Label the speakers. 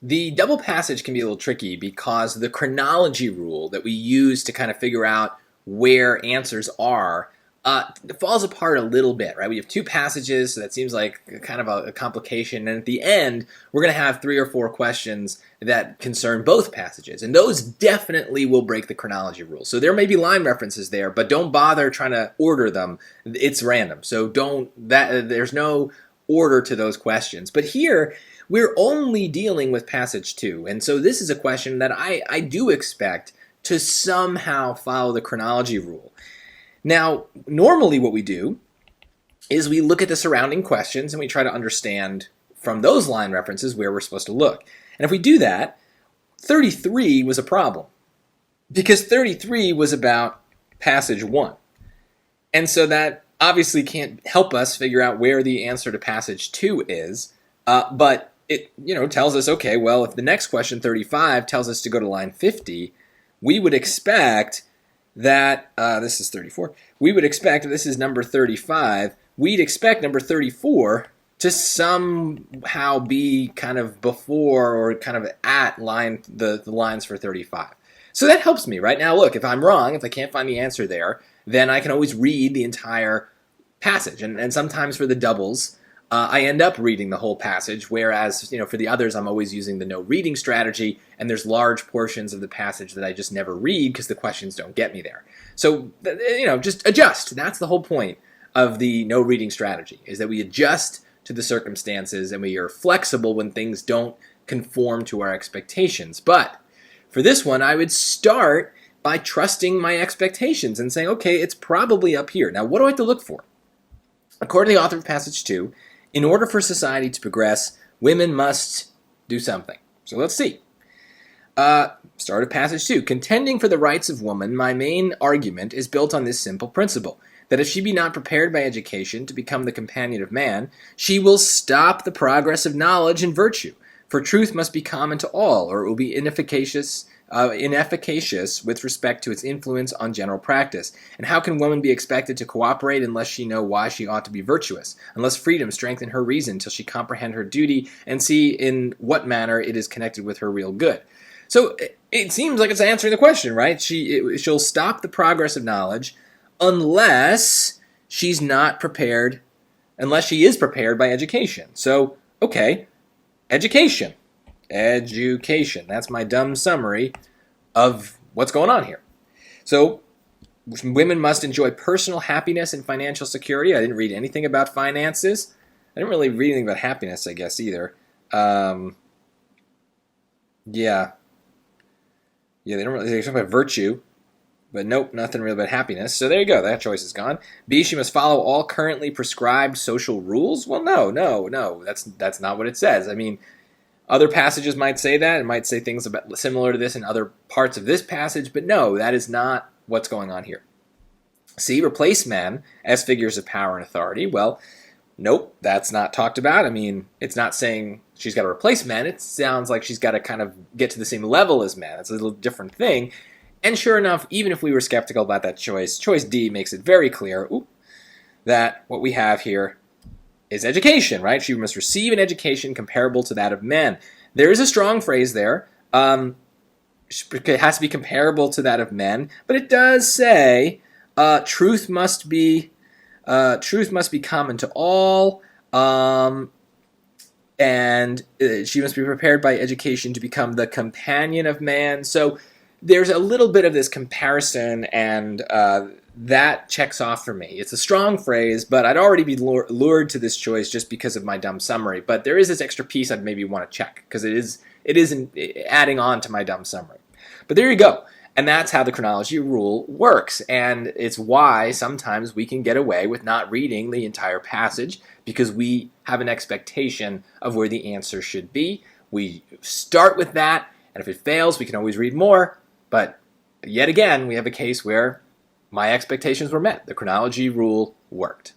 Speaker 1: The double passage can be a little tricky because the chronology rule that we use to kind of figure out where answers are it falls apart a little bit, right? We have two passages, so that seems like kind of a complication. And at the end, we're going to have 3 or 4 questions that concern both passages. And those definitely will break the chronology rule. So there may be line references there, but don't bother trying to order them. It's random. So there's no order to those questions. But here, we're only dealing with passage 2. And so this is a question that I do expect to somehow follow the chronology rule. Now, normally what we do is we look at the surrounding questions and we try to understand from those line references where we're supposed to look. And if we do that, 33 was a problem because 33 was about passage 1. And so that obviously can't help us figure out where the answer to passage 2 is, but it tells us, okay, well, if the next question, 35, tells us to go to line 50, we would expect that, this is 34, we would expect, this is number 35, we'd expect number 34 to somehow be kind of before or kind of at the lines for 35. So that helps me, right? Now look, if I'm wrong, if I can't find the answer there, then I can always read the entire passage. And sometimes for the doubles, I end up reading the whole passage, whereas for the others, I'm always using the no reading strategy, and there's large portions of the passage that I just never read because the questions don't get me there. So, just adjust. That's the whole point of the no reading strategy, is that we adjust to the circumstances and we are flexible when things don't conform to our expectations. But for this one, I would start by trusting my expectations and saying, okay, it's probably up here. Now, what do I have to look for? According to the author of passage 2, in order for society to progress, women must do something. So let's see. Start of passage 2. Contending for the rights of woman, my main argument is built on this simple principle, that if she be not prepared by education to become the companion of man, she will stop the progress of knowledge and virtue. For truth must be common to all, or it will be inefficacious with respect to its influence on general practice. And how can woman be expected to cooperate unless she know why she ought to be virtuous, unless freedom strengthen her reason till she comprehend her duty and see in what manner it is connected with her real good? So it seems like it's answering the question, right? She'll stop the progress of knowledge unless she's not prepared, unless she is prepared by education. So, okay, education. That's my dumb summary of what's going on here. So, women must enjoy personal happiness and financial security. I didn't read anything about finances. I didn't really read anything about happiness, I guess, either. They talk about virtue, but nope, nothing really about happiness. So there you go, that choice is gone. B, she must follow all currently prescribed social rules. Well, no, that's not what it says. I mean, other passages might say that. It might say things similar to this in other parts of this passage, but no, that is not what's going on here. C, replace men as figures of power and authority. Well, nope, that's not talked about. I mean, it's not saying she's got to replace men. It sounds like she's got to kind of get to the same level as men. It's a little different thing. And sure enough, even if we were skeptical about that choice D makes it very clear that what we have here is education, right? She must receive an education comparable to that of men. There is a strong phrase there. It has to be comparable to that of men, but it does say truth must be common to all, and she must be prepared by education to become the companion of man. So there's a little bit of this comparison, and that checks off for me. It's a strong phrase, but I'd already be lured to this choice just because of my dumb summary. But there is this extra piece I'd maybe want to check, because it is adding on to my dumb summary. But there you go. And that's how the chronology rule works. And it's why sometimes we can get away with not reading the entire passage, because we have an expectation of where the answer should be. We start with that, and if it fails, we can always read more. But yet again, we have a case where my expectations were met. The chronology rule worked.